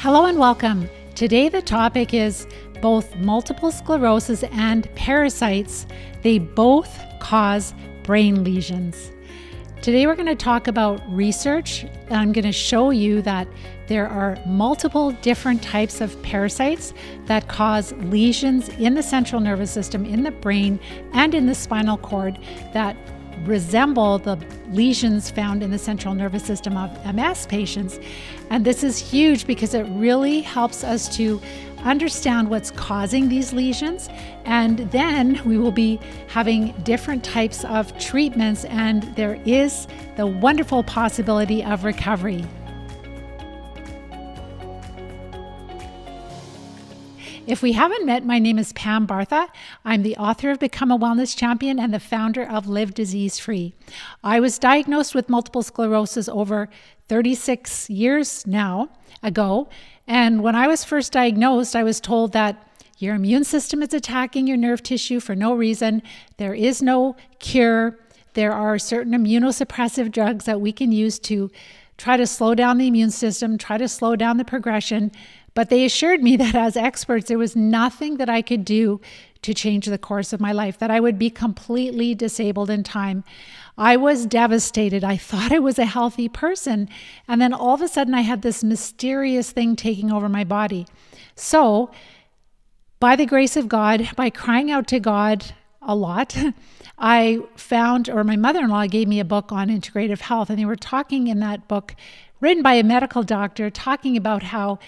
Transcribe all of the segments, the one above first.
Hello and welcome. Today the topic is both multiple sclerosis and parasites. They both cause brain lesions. Today we're going to talk about research, and I'm going to show you that there are multiple different types of parasites that cause lesions in the central nervous system, in the brain, and in the spinal cord that resemble the lesions found in the central nervous system of MS patients. And this is huge because it really helps us to understand what's causing these lesions, and then we will be having different types of treatments, and there is the wonderful possibility of recovery. If we haven't met, my name is Pam Bartha. I'm the author of Become a Wellness Champion and the founder of Live Disease Free. I was diagnosed with multiple sclerosis over 36 years now ago. And when I was first diagnosed, I was told that your immune system is attacking your nerve tissue for no reason. There is no cure. There are certain immunosuppressive drugs that we can use to try to slow down the immune system, try to slow down the progression. But they assured me that as experts, there was nothing that I could do to change the course of my life, that I would be completely disabled in time. I was devastated. I thought I was a healthy person. And then all of a sudden I had this mysterious thing taking over my body. So by the grace of God, by crying out to God a lot, I found, or my mother-in-law gave me a book on integrative health. And they were talking in that book, written by a medical doctor, talking about how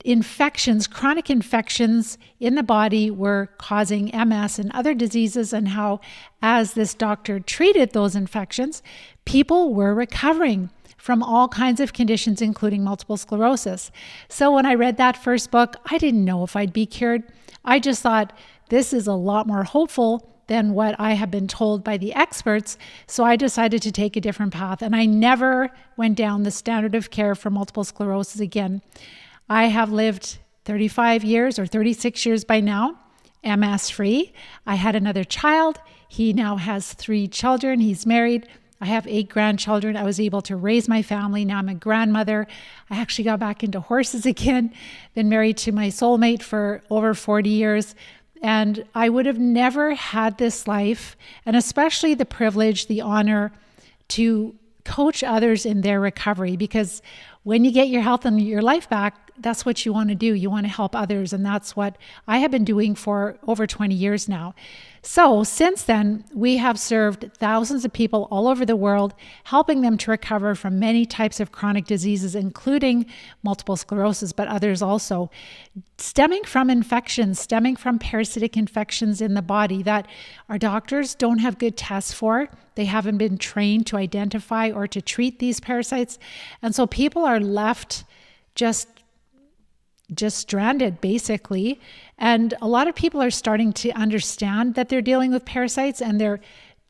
infections, chronic infections in the body were causing MS and other diseases, and how, as this doctor treated those infections, people were recovering from all kinds of conditions, including multiple sclerosis. So when I read that first book, I didn't know if I'd be cured. I just thought, this is a lot more hopeful than what I have been told by the experts. So I decided to take a different path, and I never went down the standard of care for multiple sclerosis again. I have lived 35 years or 36 years by now, MS-free. I had another child. He now has 3 children. He's married. I have 8 grandchildren. I was able to raise my family. Now I'm a grandmother. I actually got back into horses again. Been married to my soulmate for over 40 years. And I would have never had this life, and especially the privilege, the honor to coach others in their recovery, because when you get your health and your life back, that's what you want to do. You want to help others. And that's what I have been doing for over 20 years now. So since then, we have served thousands of people all over the world, helping them to recover from many types of chronic diseases, including multiple sclerosis, but others also, stemming from infections, stemming from parasitic infections in the body that our doctors don't have good tests for. They haven't been trained to identify or to treat these parasites. And so people are left just stranded, basically. And a lot of people are starting to understand that they're dealing with parasites, and they're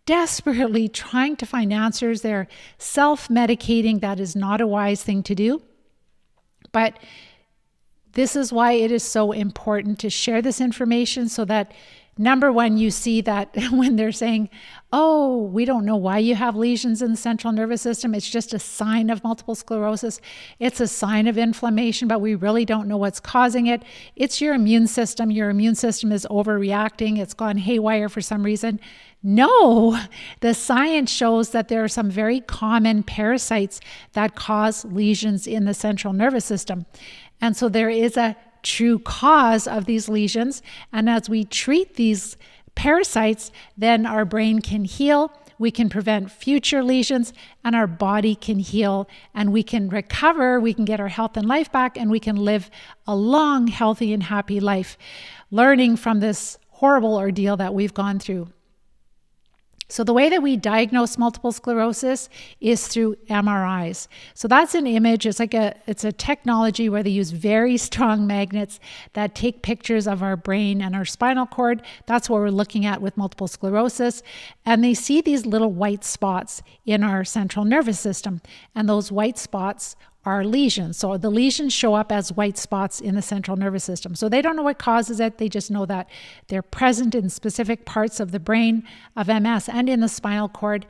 desperately trying to find answers. They're self-medicating. That is not a wise thing to do. But this is why it is so important to share this information, so that, number one, you see that when they're saying, oh, we don't know why you have lesions in the central nervous system, it's just a sign of multiple sclerosis. It's a sign of inflammation, but we really don't know what's causing it. It's your immune system. Your immune system is overreacting. It's gone haywire for some reason. No, the science shows that there are some very common parasites that cause lesions in the central nervous system. And so there is a true cause of these lesions. And as we treat these parasites, then our brain can heal, we can prevent future lesions, and our body can heal, and we can recover, we can get our health and life back, and we can live a long, healthy, and happy life, learning from this horrible ordeal that we've gone through. So the way that we diagnose multiple sclerosis is through MRIs. So that's an image. It's a technology where they use very strong magnets that take pictures of our brain and our spinal cord. That's what we're looking at with multiple sclerosis. And they see these little white spots in our central nervous system. And those white spots are lesions. So the lesions show up as white spots in the central nervous system. So they don't know what causes it. They just know that they're present in specific parts of the brain of MS and in the spinal cord.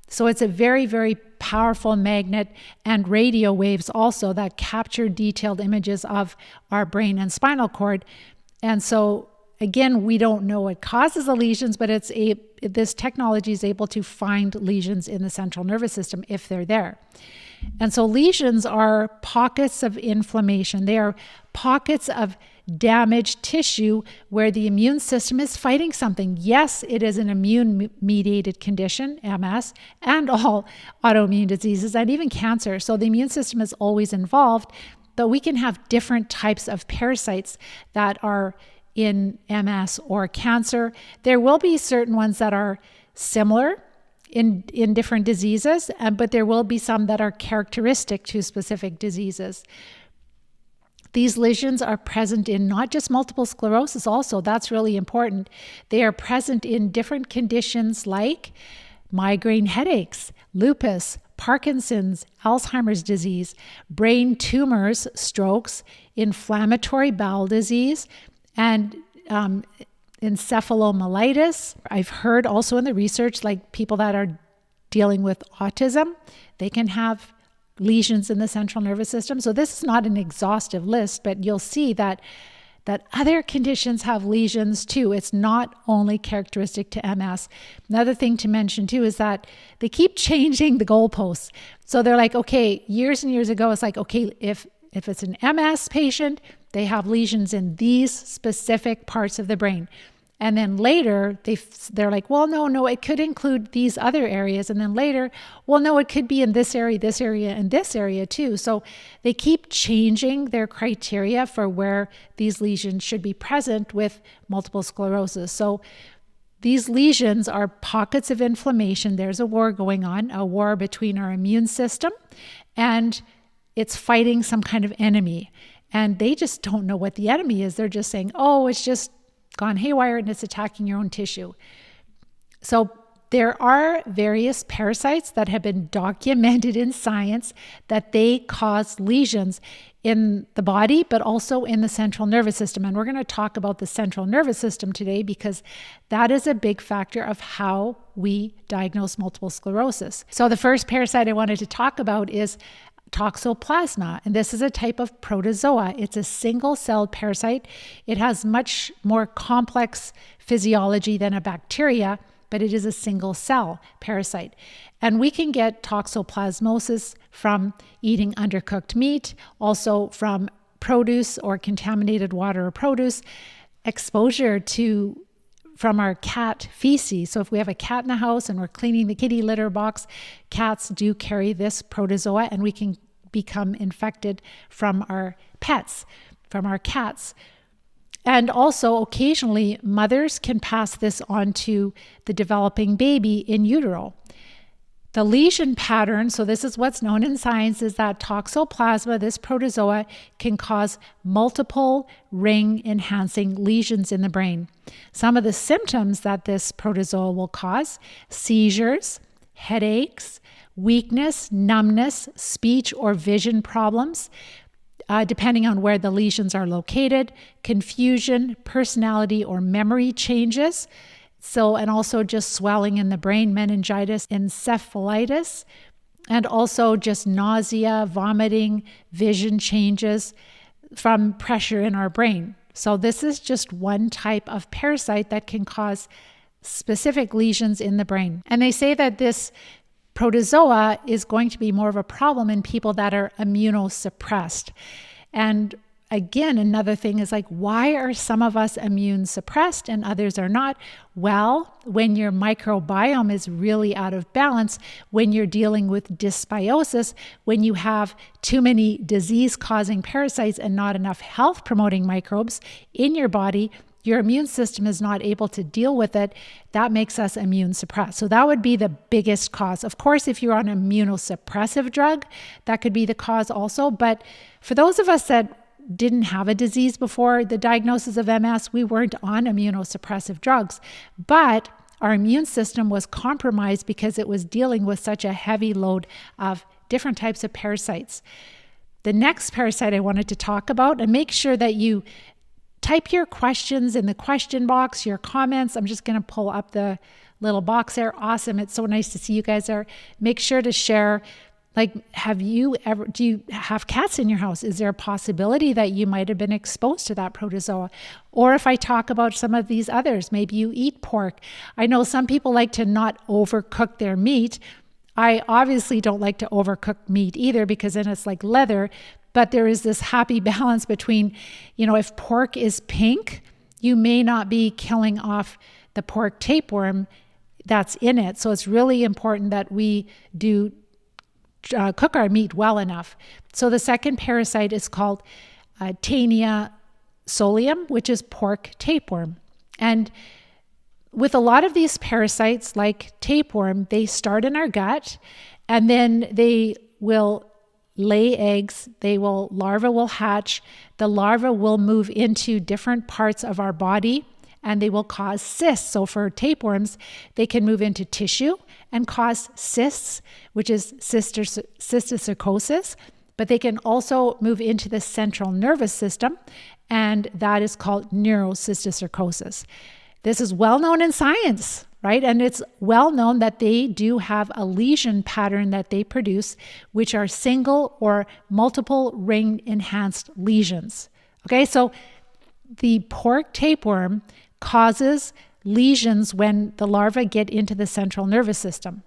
So it's a very, very powerful magnet, and radio waves also that capture detailed images of our brain and spinal cord. And so again, we don't know what causes the lesions, but this technology is able to find lesions in the central nervous system if they're there. And so lesions are pockets of inflammation. They are pockets of damaged tissue where the immune system is fighting something. Yes, it is an immune-mediated condition, MS, and all autoimmune diseases, and even cancer. So the immune system is always involved, but we can have different types of parasites that are in MS or cancer. There will be certain ones that are similar in different diseases, but there will be some that are characteristic to specific diseases. These lesions are present in not just multiple sclerosis also, that's really important. They are present in different conditions like migraine headaches, lupus, Parkinson's, Alzheimer's disease, brain tumors, strokes, inflammatory bowel disease, and encephalomyelitis. I've heard also in the research, like people that are dealing with autism, they can have lesions in the central nervous system. So this is not an exhaustive list, but you'll see that other conditions have lesions too. It's not only characteristic to MS. Another thing to mention too is that they keep changing the goalposts. So they're like, okay, years and years ago, it's like, okay, if it's an MS patient, they have lesions in these specific parts of the brain. And then later, they're like, well, no, it could include these other areas. And then later, well, no, it could be in this area, and this area too. So they keep changing their criteria for where these lesions should be present with multiple sclerosis. So these lesions are pockets of inflammation. There's a war going on, a war between our immune system, and it's fighting some kind of enemy. And they just don't know what the enemy is. They're just saying, oh, it's just gone haywire and it's attacking your own tissue. So there are various parasites that have been documented in science that they cause lesions in the body, but also in the central nervous system. And we're going to talk about the central nervous system today because that is a big factor of how we diagnose multiple sclerosis. So the first parasite I wanted to talk about is Toxoplasma, and this is a type of protozoa. It's a single-celled parasite. It has much more complex physiology than a bacteria, but it is a single-cell parasite. And we can get toxoplasmosis from eating undercooked meat, also from produce or contaminated water or produce, exposure from our cat feces. So if we have a cat in the house and we're cleaning the kitty litter box, cats do carry this protozoa, and we can become infected from our pets, from our cats. And also occasionally mothers can pass this on to the developing baby in utero. The lesion pattern, so this is what's known in science, is that Toxoplasma, this protozoa, can cause multiple ring-enhancing lesions in the brain. Some of the symptoms that this protozoa will cause: seizures, headaches, weakness, numbness, speech or vision problems, depending on where the lesions are located, confusion, personality or memory changes, and also just swelling in the brain, meningitis, encephalitis, and also just nausea, vomiting, vision changes from pressure in our brain. So this is just one type of parasite that can cause specific lesions in the brain. And they say that this protozoa is going to be more of a problem in people that are immunosuppressed. And again, another thing is like, why are some of us immune suppressed and others are not? Well, when your microbiome is really out of balance, when you're dealing with dysbiosis, when you have too many disease-causing parasites and not enough health-promoting microbes in your body, your immune system is not able to deal with it. That makes us immune suppressed. So that would be the biggest cause. Of course, if you're on an immunosuppressive drug, that could be the cause also. But for those of us that didn't have a disease before the diagnosis of MS, we weren't on immunosuppressive drugs. But our immune system was compromised because it was dealing with such a heavy load of different types of parasites. The next parasite I wanted to talk about, and make sure that you type your questions in the question box, your comments. I'm just going to pull up the little box there. Awesome. It's so nice to see you guys there. Make sure to share. Like, do you have cats in your house? Is there a possibility that you might have been exposed to that protozoa? Or if I talk about some of these others, maybe you eat pork. I know some people like to not overcook their meat. I obviously don't like to overcook meat either, because then it's like leather. But there is this happy balance between, if pork is pink, you may not be killing off the pork tapeworm that's in it. So it's really important that we do cook our meat well enough. So the second parasite is called Taenia solium, which is pork tapeworm. And with a lot of these parasites, like tapeworm, they start in our gut, and then they will lay eggs. Larvae will hatch. The larva will move into different parts of our body, and they will cause cysts. So for tapeworms, they can move into tissue and cause cysts, which is cysticercosis, but they can also move into the central nervous system, and that is called neurocysticercosis. This is well known in science, right? And it's well known that they do have a lesion pattern that they produce, which are single or multiple ring enhanced lesions. Okay, so the pork tapeworm causes lesions when the larvae get into the central nervous system.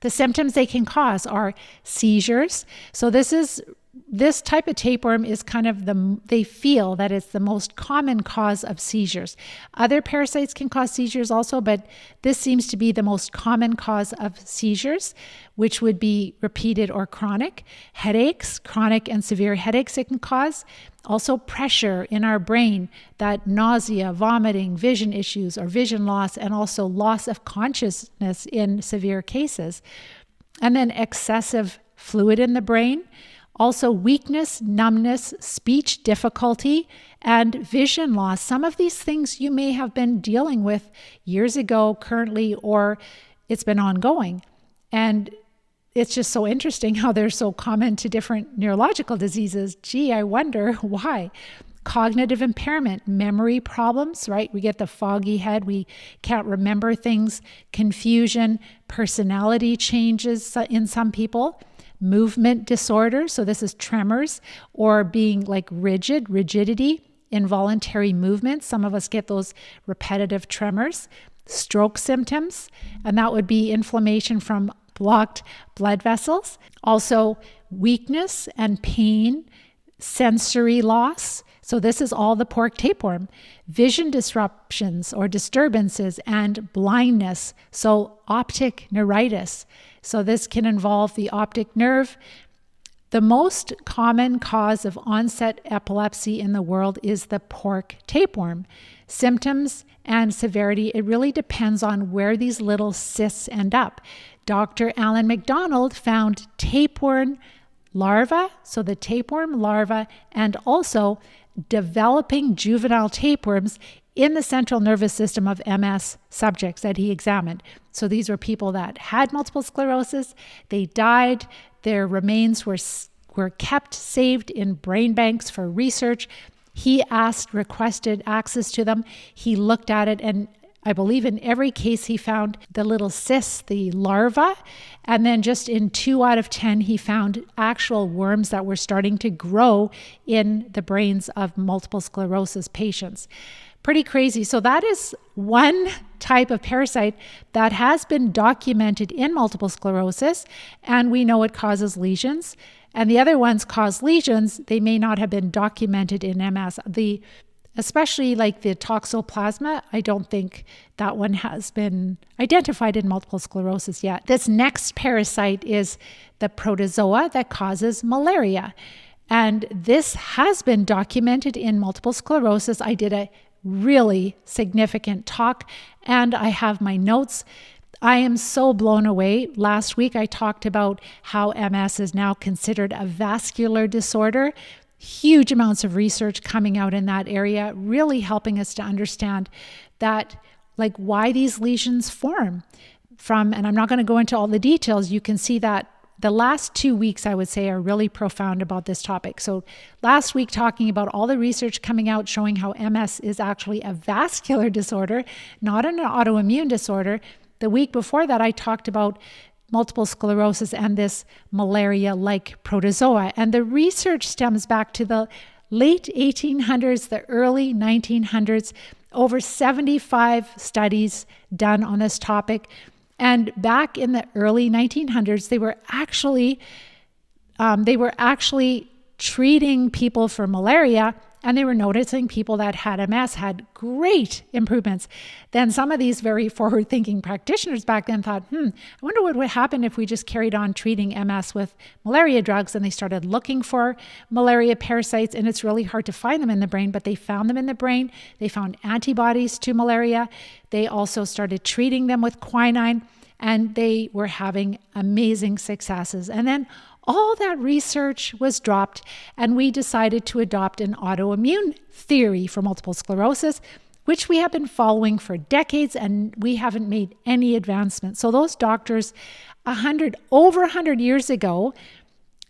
The symptoms they can cause are seizures. So this type of tapeworm is kind of they feel that it's the most common cause of seizures. Other parasites can cause seizures also, but this seems to be the most common cause of seizures, which would be repeated or chronic. Headaches, chronic and severe headaches it can cause. Also pressure in our brain, that nausea, vomiting, vision issues or vision loss, and also loss of consciousness in severe cases. And then excessive fluid in the brain. Also weakness, numbness, speech difficulty, and vision loss. Some of these things you may have been dealing with years ago, currently, or it's been ongoing. And it's just so interesting how they're so common to different neurological diseases. Gee, I wonder why. Cognitive impairment, memory problems, right? We get the foggy head. We can't remember things. Confusion, personality changes in some people. Movement disorder, so this is tremors or being like rigidity, involuntary movements. Some of us get those repetitive tremors. Stroke symptoms, and that would be inflammation from blocked blood vessels. Also weakness and pain, sensory loss. So this is all the pork tapeworm. Vision disruptions or disturbances and blindness. So optic neuritis. So this can involve the optic nerve. The most common cause of onset epilepsy in the world is the pork tapeworm. Symptoms and severity, it really depends on where these little cysts end up. Dr. Alan McDonald found tapeworm larvae, so the tapeworm larvae, and also developing juvenile tapeworms in the central nervous system of MS subjects that he examined. So these were people that had multiple sclerosis, they died, their remains were kept saved in brain banks for research. He requested access to them. He looked at it, and I believe in every case he found the little cysts, the larvae, and then just in 2 out of 10, he found actual worms that were starting to grow in the brains of multiple sclerosis patients. Pretty crazy. So that is one type of parasite that has been documented in multiple sclerosis, and we know it causes lesions. And the other ones cause lesions. They may not have been documented in MS. Especially like the toxoplasma, I don't think that one has been identified in multiple sclerosis yet. This next parasite is the protozoa that causes malaria. And this has been documented in multiple sclerosis. I did a really significant talk, and I have my notes. I am so blown away. Last week, I talked about how MS is now considered a vascular disorder. Huge amounts of research coming out in that area, really helping us to understand that, why these lesions form from, and I'm not going to go into all the details. You can see that the last 2 weeks, I would say, are really profound about this topic. So last week, talking about all the research coming out showing how MS is actually a vascular disorder, not an autoimmune disorder. The week before that, I talked about multiple sclerosis and this malaria-like protozoa. And the research stems back to the late 1800s, the early 1900s, over 75 studies done on this topic. And back in the early 1900s, they were actually treating people for malaria, and they were noticing people that had MS had great improvements. Then some of these very forward-thinking practitioners back then thought, I wonder what would happen if we just carried on treating MS with malaria drugs, and they started looking for malaria parasites, and it's really hard to find them in the brain, but they found them in the brain. They found antibodies to malaria. They also started treating them with quinine, and they were having amazing successes. And then all that research was dropped, and we decided to adopt an autoimmune theory for multiple sclerosis, which we have been following for decades, and we haven't made any advancement. So those doctors over 100 years ago,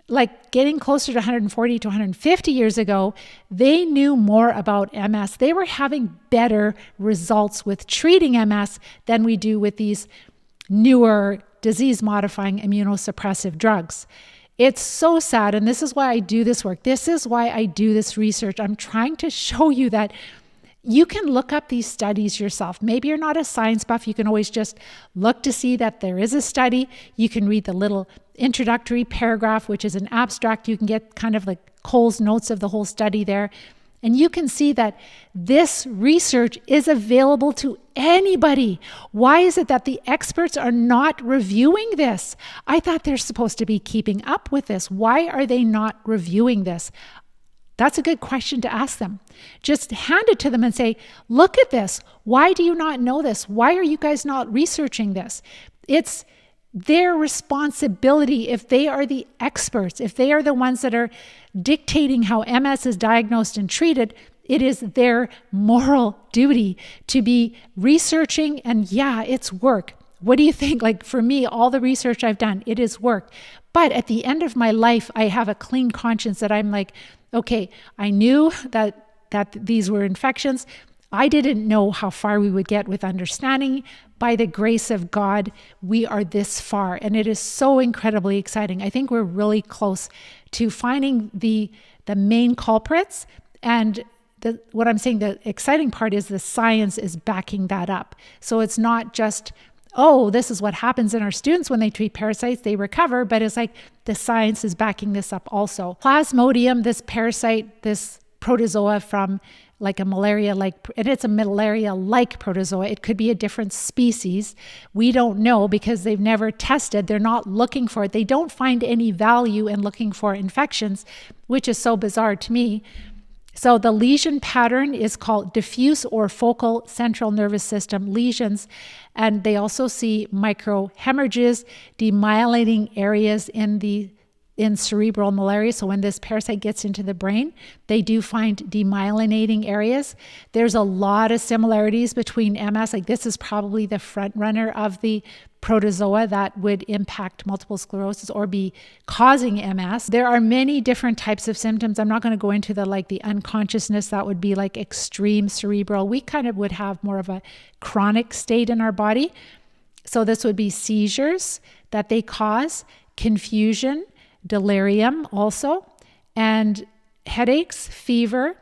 like getting closer to 140 to 150 years ago, they knew more about MS. They were having better results with treating MS than we do with these newer disease-modifying immunosuppressive drugs. It's so sad, and this is why I do this work. This is why I do this research. I'm trying to show you that you can look up these studies yourself. Maybe you're not a science buff. You can always just look to see that there is a study. You can read the little introductory paragraph, which is an abstract. You can get kind of like Cole's notes of the whole study there. And you can see that this research is available to anybody. Why is it that the experts are not reviewing this? I thought they're supposed to be keeping up with this. Why are they not reviewing this? That's a good question to ask them. Just hand it to them and say, look at this. Why do you not know this? Why are you guys not researching this? It's their responsibility. If they are the experts, if they are the ones that are dictating how MS is diagnosed and treated, it is their moral duty to be researching. And yeah, it's work. What do you think? Like for me, all the research I've done, it is work. But at the end of my life, I have a clean conscience that I'm like, okay, I knew that these were infections. I didn't know how far we would get with understanding. By the grace of God, we are this far, and it is so incredibly exciting. I think we're really close to finding the main culprits, and what I'm saying, the exciting part is the science is backing that up. So it's not just, oh, this is what happens in our students when they treat parasites, they recover, but it's like the science is backing this up also. Plasmodium, this parasite, this protozoa from like a malaria-like, and it's a malaria-like protozoa. It could be a different species. We don't know because they've never tested. They're not looking for it. They don't find any value in looking for infections, which is so bizarre to me. So the lesion pattern is called diffuse or focal central nervous system lesions. And they also see microhemorrhages, demyelinating areas in cerebral malaria. So when this parasite gets into the brain, they do find demyelinating areas. There's a lot of similarities between MS. Like this is probably the front runner of the protozoa that would impact multiple sclerosis or be causing MS. There are many different types of symptoms. I'm not going to go into the unconsciousness. That would be like extreme cerebral. We kind of would have more of a chronic state in our body. So this would be seizures that they cause, confusion, delirium also, and headaches, fever,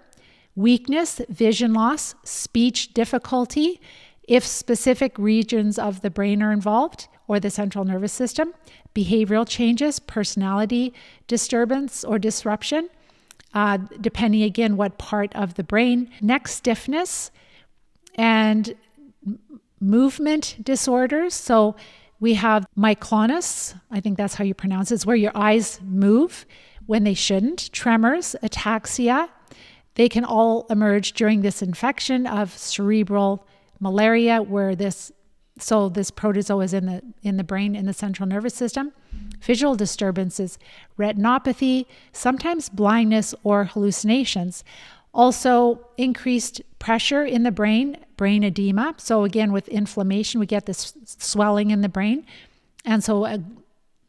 weakness, vision loss, speech difficulty, if specific regions of the brain are involved or the central nervous system, behavioral changes, personality disturbance or disruption, depending again what part of the brain, neck stiffness, and movement disorders. So we have myoclonus, I think that's how you pronounce it. It's where your eyes move when they shouldn't. Tremors, ataxia, they can all emerge during this infection of cerebral malaria, where this protozoa is in the brain, in the central nervous system. Visual disturbances, retinopathy, sometimes blindness or hallucinations. Also increased pressure in the brain edema. So again, with inflammation, we get this swelling in the brain. And so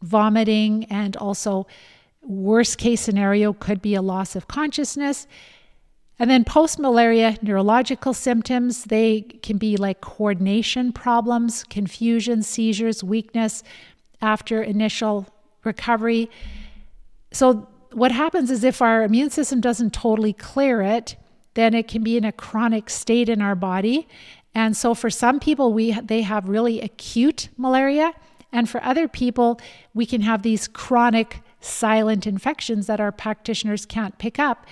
vomiting, and also worst case scenario could be a loss of consciousness. And then post-malaria neurological symptoms, they can be like coordination problems, confusion, seizures, weakness after initial recovery. So what happens is if our immune system doesn't totally clear it, then it can be in a chronic state in our body. And so for some people, they have really acute malaria. And for other people, we can have these chronic silent infections that our practitioners can't pick up.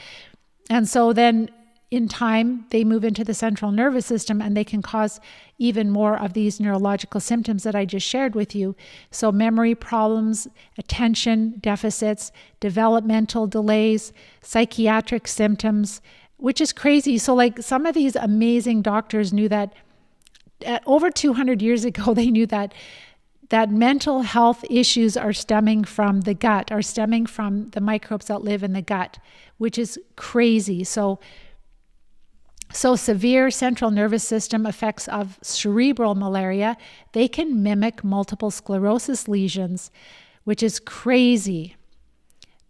And so then in time, they move into the central nervous system and they can cause even more of these neurological symptoms that I just shared with you. So memory problems, attention deficits, developmental delays, psychiatric symptoms, which is crazy. So like some of these amazing doctors knew that over 200 years ago, they knew that mental health issues are stemming from the gut, are stemming from the microbes that live in the gut, which is crazy. So severe central nervous system effects of cerebral malaria, they can mimic multiple sclerosis lesions, which is crazy.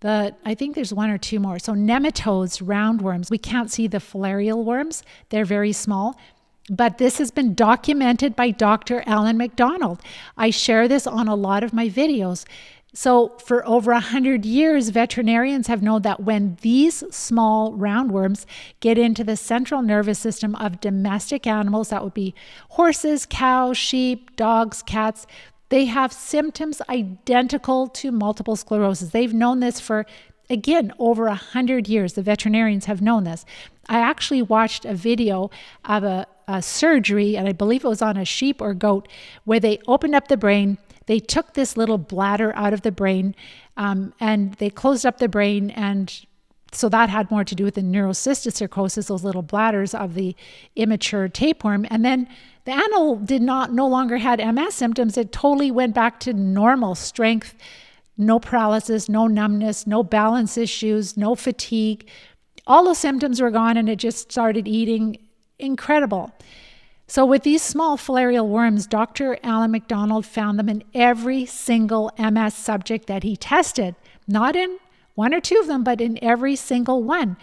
I think there's one or two more. So nematodes, roundworms, we can't see the filarial worms. They're very small. But this has been documented by Dr. Alan McDonald. I share this on a lot of my videos. So for over 100 years, veterinarians have known that when these small roundworms get into the central nervous system of domestic animals, that would be horses, cows, sheep, dogs, cats, they have symptoms identical to multiple sclerosis. They've known this for, again, over 100 years. The veterinarians have known this. I actually watched a video of a surgery, and I believe it was on a sheep or goat, where they opened up the brain. They took this little bladder out of the brain, and they closed up the brain, and so that had more to do with the neurocysticercosis, those little bladders of the immature tapeworm. And then the animal no longer had MS symptoms. It totally went back to normal strength, no paralysis, no numbness, no balance issues, no fatigue. All those symptoms were gone, and it just started eating. Incredible. So with these small filarial worms, Dr. Alan McDonald found them in every single MS subject that he tested, not in one or two of them, but in every single one.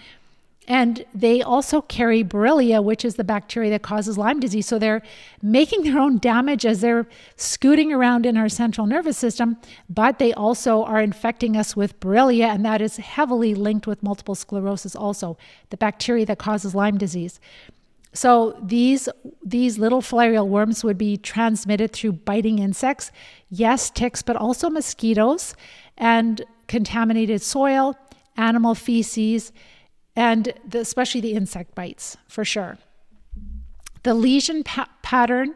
And they also carry Borrelia, which is the bacteria that causes Lyme disease. So they're making their own damage as they're scooting around in our central nervous system, but they also are infecting us with Borrelia, and that is heavily linked with multiple sclerosis also, the bacteria that causes Lyme disease. So these little filarial worms would be transmitted through biting insects, yes, ticks, but also mosquitoes and contaminated soil, animal feces, and especially the insect bites, for sure. The lesion pattern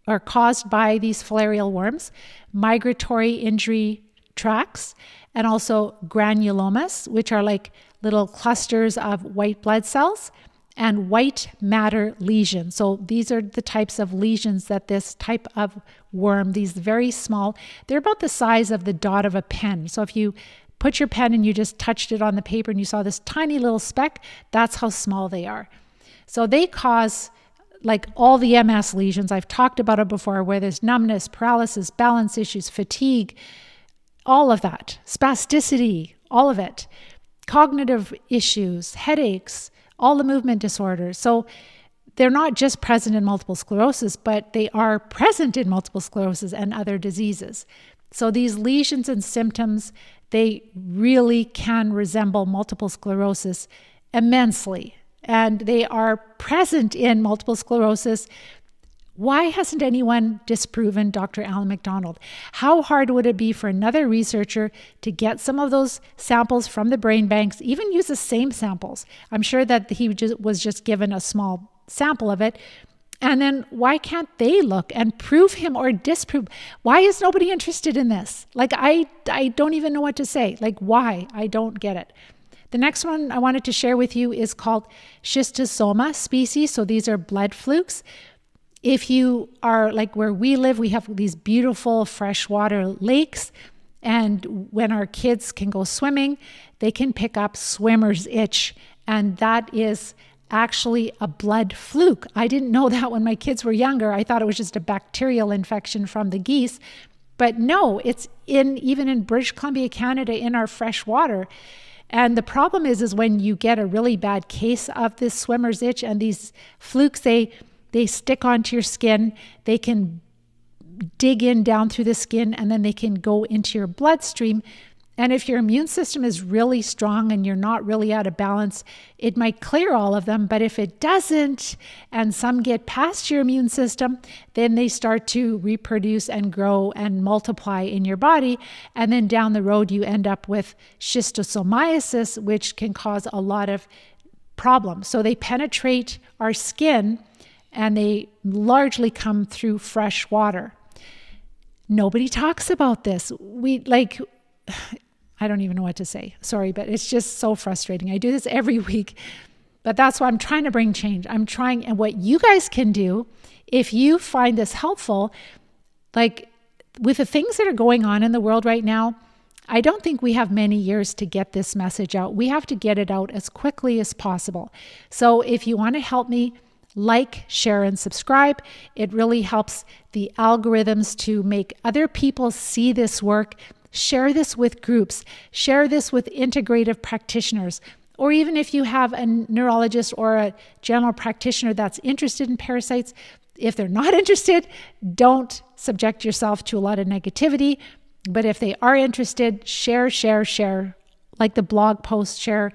are caused by these filarial worms, migratory injury tracts, and also granulomas, which are like little clusters of white blood cells, and white matter lesions. So these are the types of lesions that this type of worm, these very small, they're about the size of the dot of a pen. So if you put your pen and you just touched it on the paper and you saw this tiny little speck, that's how small they are. So they cause like all the MS lesions. I've talked about it before, where there's numbness, paralysis, balance issues, fatigue, all of that, spasticity, all of it, cognitive issues, headaches, all the movement disorders. So they're not just present in multiple sclerosis, but they are present in multiple sclerosis and other diseases. So these lesions and symptoms, they really can resemble multiple sclerosis immensely, and they are present in multiple sclerosis. Why hasn't anyone disproven Dr. Alan McDonald? How hard would it be for another researcher to get some of those samples from the brain banks, even use the same samples? I'm sure that he was just given a small sample of it. And then why can't they look and prove him or disprove? Why is nobody interested in this? Like, I don't even know what to say. Like, why? I don't get it. The next one I wanted to share with you is called schistosoma species. So these are blood flukes. If you are like where we live, we have these beautiful freshwater lakes. And when our kids can go swimming, they can pick up swimmer's itch. And that is actually a blood fluke. I didn't know that when my kids were younger. I thought it was just a bacterial infection from the geese. But no, it's even in British Columbia, Canada, in our fresh water. And the problem is when you get a really bad case of this swimmer's itch and these flukes, they stick onto your skin. They can dig in down through the skin, and then they can go into your bloodstream. And if your immune system is really strong and you're not really out of balance, it might clear all of them. But if it doesn't, and some get past your immune system, then they start to reproduce and grow and multiply in your body. And then down the road, you end up with schistosomiasis, which can cause a lot of problems. So they penetrate our skin, and they largely come through fresh water. Nobody talks about this. I don't even know what to say. Sorry, but it's just so frustrating. I do this every week, but that's why I'm trying to bring change. And what you guys can do, if you find this helpful, like with the things that are going on in the world right now, I don't think we have many years to get this message out. We have to get it out as quickly as possible. So if you want to help me, like, share, and subscribe. It really helps the algorithms to make other people see this work. Share this with groups. Share this with integrative practitioners. Or even if you have a neurologist or a general practitioner that's interested in parasites, if they're not interested, don't subject yourself to a lot of negativity. But if they are interested, share. Like the blog posts, share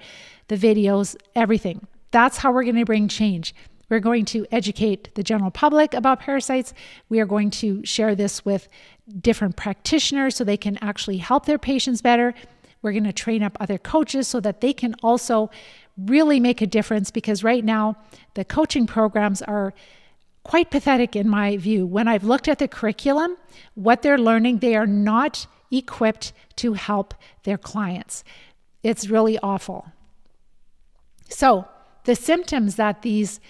the videos, everything. That's how we're going to bring change. We're going to educate the general public about parasites. We are going to share this with different practitioners so they can actually help their patients better. We're going to train up other coaches so that they can also really make a difference, because right now the coaching programs are quite pathetic in my view. When I've looked at the curriculum, what they're learning, they are not equipped to help their clients. It's really awful. So the symptoms that these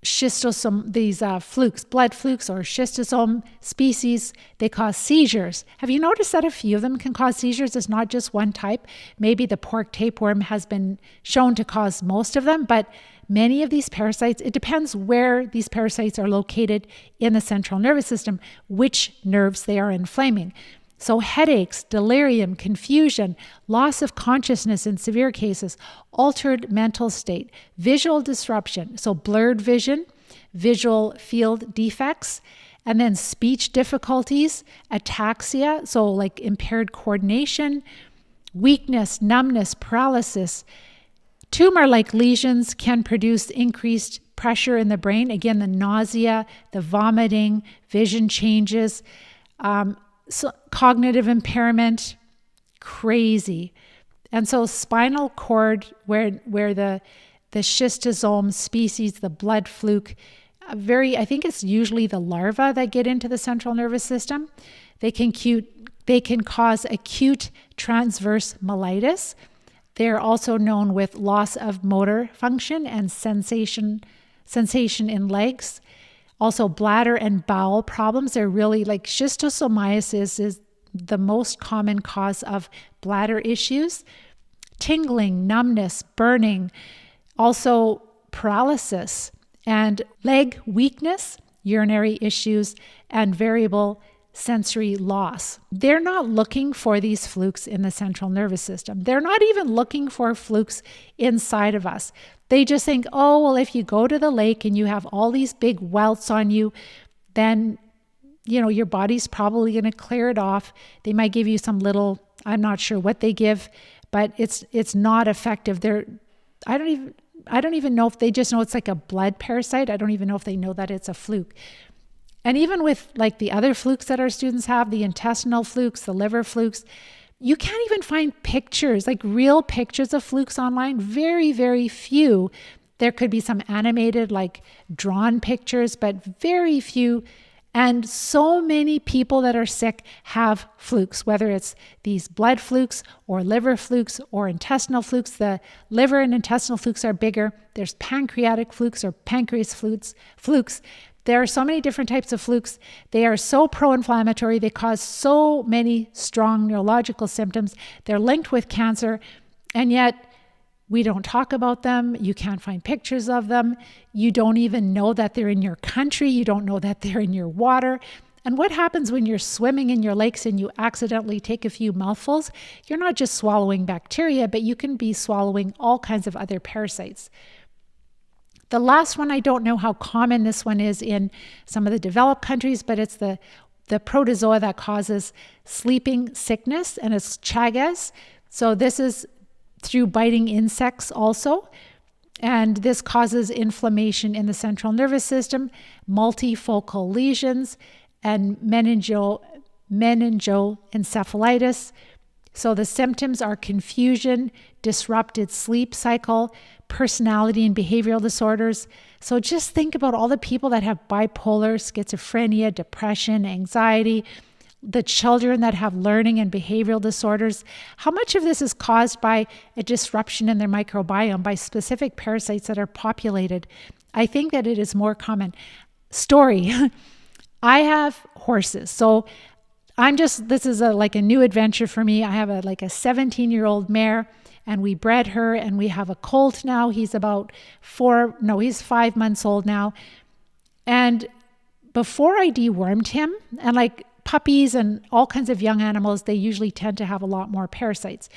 flukes, blood flukes or schistosome species, they cause seizures. Have you noticed that a few of them can cause seizures? It's not just one type. Maybe the pork tapeworm has been shown to cause most of them, but many of these parasites, it depends where these parasites are located in the central nervous system, which nerves they are inflaming. So headaches, delirium, confusion, loss of consciousness in severe cases, altered mental state, visual disruption, so blurred vision, visual field defects, and then speech difficulties, ataxia, so like impaired coordination, weakness, numbness, paralysis. Tumor-like lesions can produce increased pressure in the brain. Again, the nausea, the vomiting, vision changes, so cognitive impairment, crazy. And so spinal cord, where the schistosome species, the blood fluke, I think it's usually the larvae that get into the central nervous system. They can cause acute transverse myelitis. They're also known with loss of motor function and sensation in legs. Also, bladder and bowel problems are really like schistosomiasis is the most common cause of bladder issues. Tingling, numbness, burning, also paralysis and leg weakness, urinary issues, and variable sensory loss. They're not looking for these flukes in the central nervous system. They're not even looking for flukes inside of us. They just think, oh, well, if you go to the lake and you have all these big welts on you, then, your body's probably going to clear it off. They might give you some little, I'm not sure what they give, but it's not effective. I don't even know if they just know it's like a blood parasite. I don't even know if they know that it's a fluke. And even with like the other flukes that our students have, the intestinal flukes, the liver flukes, you can't even find pictures, like real pictures of flukes online. Very, very few. There could be some animated, like drawn pictures, but very few. And so many people that are sick have flukes, whether it's these blood flukes or liver flukes or intestinal flukes. The liver and intestinal flukes are bigger. There's pancreatic flukes or pancreas flukes. There are so many different types of flukes. They are so pro-inflammatory. They cause so many strong neurological symptoms. They're linked with cancer, and yet we don't talk about them. You can't find pictures of them. You don't even know that they're in your country. You don't know that they're in your water. And what happens when you're swimming in your lakes and you accidentally take a few mouthfuls? You're not just swallowing bacteria, but you can be swallowing all kinds of other parasites. The last one, I don't know how common this one is in some of the developed countries, but it's the protozoa that causes sleeping sickness, and it's Chagas. So this is through biting insects also. And this causes inflammation in the central nervous system, multifocal lesions, and meningoencephalitis. So the symptoms are confusion, disrupted sleep cycle, personality and behavioral disorders. So just think about all the people that have bipolar, schizophrenia, depression, anxiety, the children that have learning and behavioral disorders. How much of this is caused by a disruption in their microbiome, by specific parasites that are populated? I think that it is more common. Story. I have horses. So this is like a new adventure for me. I have a 17-year-old mare, and we bred her, and we have a colt now. He's he's 5 months old now. And before I dewormed him, and like puppies and all kinds of young animals, they usually tend to have a lot more parasites.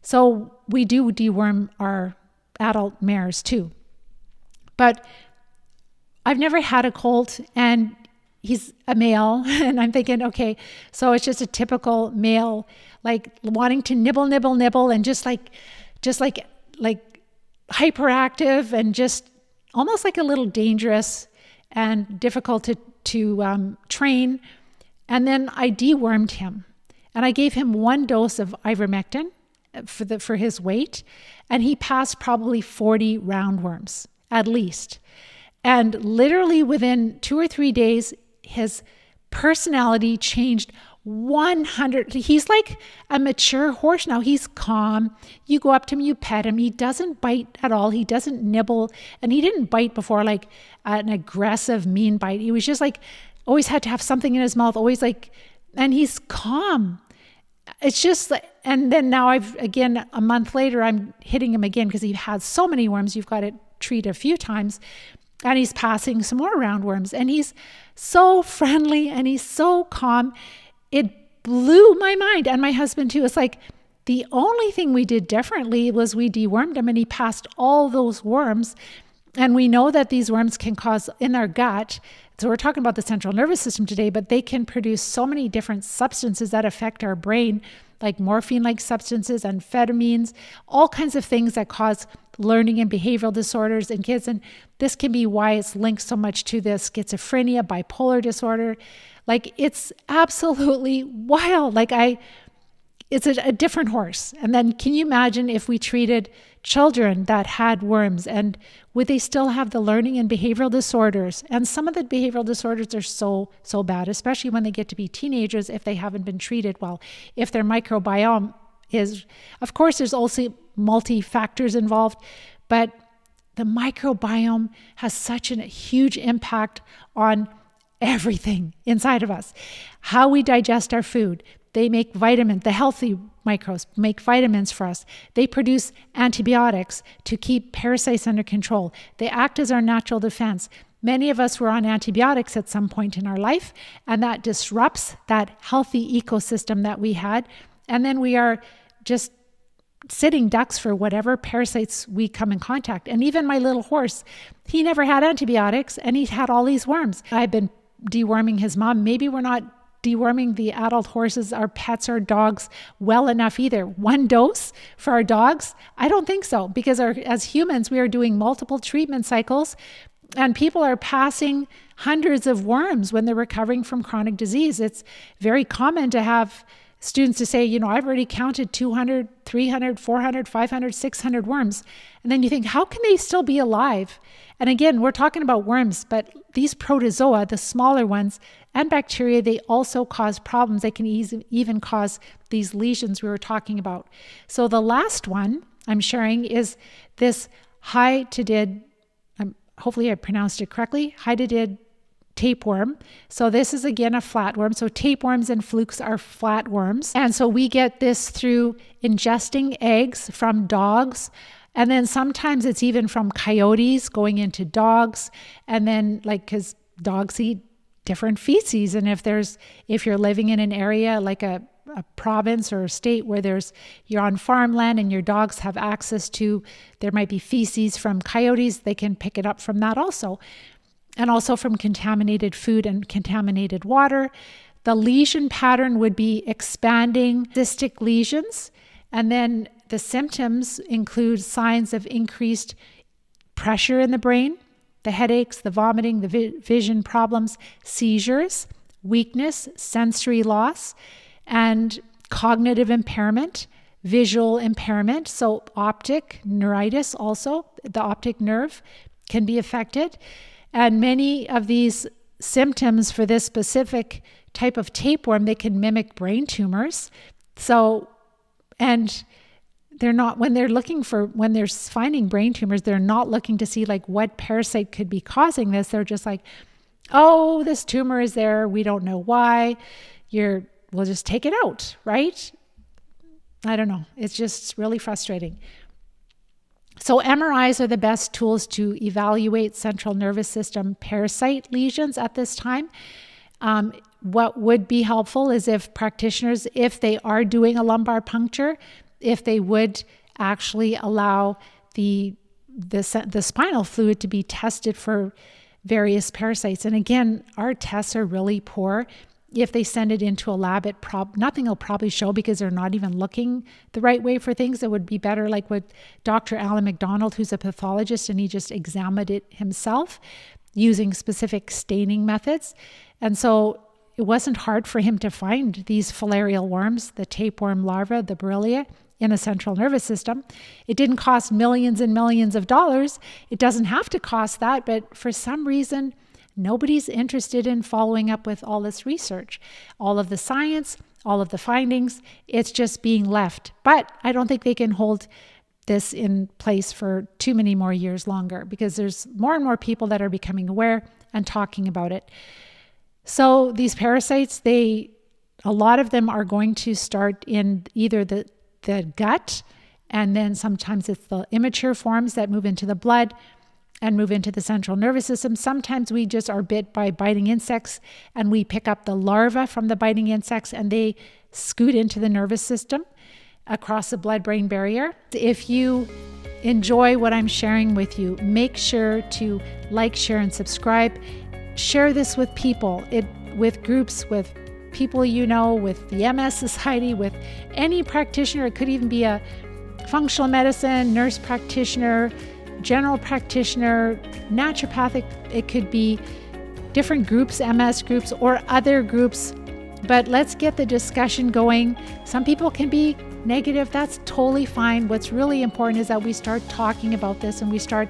So we do deworm our adult mares too. But I've never had a colt, and he's a male, and I'm thinking, okay, so it's just a typical male, like wanting to nibble, and just like hyperactive, and just almost like a little dangerous and difficult to train. And then I dewormed him, and I gave him 1 dose of ivermectin for his weight, and he passed probably 40 roundworms at least. And literally within 2 or 3 days, his personality changed 100. He's like a mature horse now. He's calm. You go up to him, you pet him. He doesn't bite at all. He doesn't nibble. And he didn't bite before, like an aggressive, mean bite. He was just like, always had to have something in his mouth, always like, and he's calm. It's just, and then now a month later, I'm hitting him again because he had so many worms. You've got to treat a few times. And he's passing some more roundworms, and he's so friendly and he's so calm. It blew my mind, and my husband too. It's like the only thing we did differently was we dewormed him, and he passed all those worms. And we know that these worms can cause in our gut. So we're talking about the central nervous system today, but they can produce so many different substances that affect our brain, like morphine-like substances, amphetamines, all kinds of things that cause learning and behavioral disorders in kids. And this can be why it's linked so much to the schizophrenia, bipolar disorder. Like, it's absolutely wild. It's a different horse. And then can you imagine if we treated children that had worms, and would they still have the learning and behavioral disorders? And some of the behavioral disorders are so bad, especially when they get to be teenagers, if they haven't been treated well. If their microbiome is, of course, there's also multi-factors involved, but the microbiome has such a huge impact on everything inside of us. How we digest our food. They make vitamins, the healthy microbes make vitamins for us. They produce antibiotics to keep parasites under control. They act as our natural defense. Many of us were on antibiotics at some point in our life, and that disrupts that healthy ecosystem that we had. And then we are just sitting ducks for whatever parasites we come in contact. And even my little horse, he never had antibiotics, and he had all these worms. I've been deworming his mom. Maybe we're not deworming the adult horses, our pets, our dogs well enough either. 1 dose for our dogs? I don't think so, because as humans, we are doing multiple treatment cycles, and people are passing hundreds of worms when they're recovering from chronic disease. It's very common to have students to say, I've already counted 200, 300, 400, 500, 600 worms. And then you think, how can they still be alive? And again, we're talking about worms, but these protozoa, the smaller ones, and bacteria, they also cause problems. They can even cause these lesions we were talking about. So the last one I'm sharing is this Hydatid, hopefully I pronounced it correctly, Hydatid tapeworm. So this is again a flatworm. So tapeworms and flukes are flatworms. And so we get this through ingesting eggs from dogs. And then sometimes it's even from coyotes going into dogs. And then because dogs eat different feces. And if you're living in an area like a province or a state where you're on farmland and your dogs have access to, there might be feces from coyotes, they can pick it up from that also. And also from contaminated food and contaminated water. The lesion pattern would be expanding cystic lesions. And then the symptoms include signs of increased pressure in the brain, the headaches, the vomiting, the vision problems, seizures, weakness, sensory loss, and cognitive impairment, visual impairment. So optic neuritis also, the optic nerve can be affected. And many of these symptoms for this specific type of tapeworm, they can mimic brain tumors. So, and they're not, when they're finding brain tumors, they're not looking to see like what parasite could be causing this. They're just like, oh, this tumor is there. We don't know why. We'll just take it out, right? I don't know. It's just really frustrating. So MRIs are the best tools to evaluate central nervous system parasite lesions at this time. What would be helpful is if practitioners, if they are doing a lumbar puncture, if they would actually allow the spinal fluid to be tested for various parasites. And again, our tests are really poor. If they send it into a lab, nothing will probably show because they're not even looking the right way for things. It would be better like with Dr. Alan McDonald, who's a pathologist, and he just examined it himself using specific staining methods. And so it wasn't hard for him to find these filarial worms, the tapeworm larvae, the Borrelia, in the central nervous system. It didn't cost millions and millions of dollars. It doesn't have to cost that, but for some reason, nobody's interested in following up with all this research, all of the science, all of the findings. It's just being left. But I don't think they can hold this in place for too many more years longer because there's more and more people that are becoming aware and talking about it. So these parasites, a lot of them are going to start in either the gut, and then sometimes it's the immature forms that move into the blood and move into the central nervous system. Sometimes we just are bit by biting insects and we pick up the larvae from the biting insects and they scoot into the nervous system across the blood-brain barrier. If you enjoy what I'm sharing with you, make sure to like, share, and subscribe. Share this with people, with groups, with people you know, with the MS Society, with any practitioner. It could even be a functional medicine, nurse practitioner, general practitioner, naturopathic. It could be different groups, MS groups, or other groups. But let's get the discussion going. Some people can be negative. That's totally fine. What's really important is that we start talking about this and we start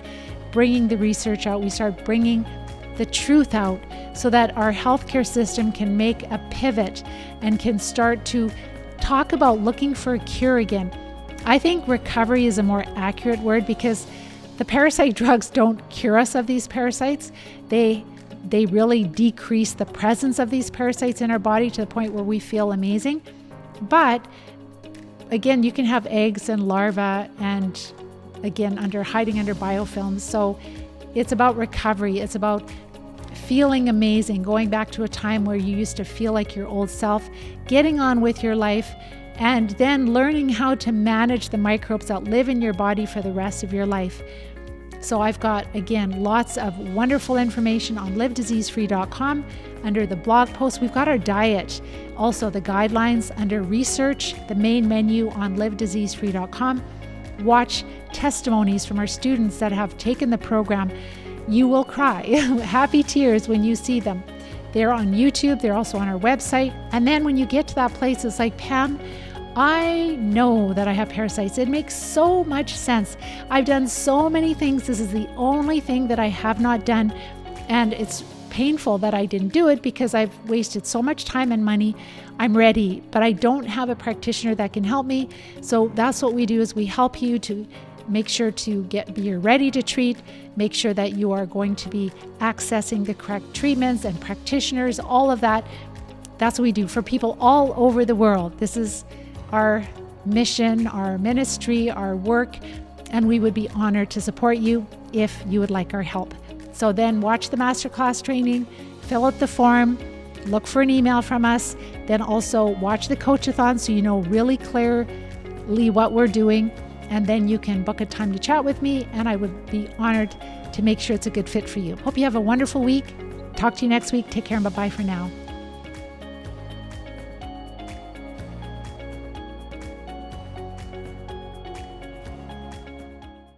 bringing the research out. We start bringing the truth out so that our healthcare system can make a pivot and can start to talk about looking for a cure again. I think recovery is a more accurate word because the parasite drugs don't cure us of these parasites. They really decrease the presence of these parasites in our body to the point where we feel amazing. But again, you can have eggs and larvae and again, hiding under biofilms. So it's about recovery. It's about feeling amazing, going back to a time where you used to feel like your old self, getting on with your life, and then learning how to manage the microbes that live in your body for the rest of your life. So I've got, again, lots of wonderful information on livediseasefree.com. Under the blog post, we've got our diet, also the guidelines under research, the main menu on livediseasefree.com. Watch testimonies from our students that have taken the program. You will cry, happy tears when you see them. They're on YouTube, they're also on our website. And then when you get to that place, it's like, Pam, I know that I have parasites. It makes so much sense. I've done so many things. This is the only thing that I have not done. And it's painful that I didn't do it because I've wasted so much time and money. I'm ready, but I don't have a practitioner that can help me. So that's what we do, is we help you to make sure to be ready to treat, make sure that you are going to be accessing the correct treatments and practitioners, all of that. That's what we do for people all over the world. This is our mission, our ministry, our work, and we would be honored to support you if you would like our help. So then watch the masterclass training, fill out the form, look for an email from us, then also watch the coach-a-thon so you know really clearly what we're doing, and then you can book a time to chat with me, and I would be honored to make sure it's a good fit for you. Hope you have a wonderful week. Talk to you next week. Take care and bye-bye for now.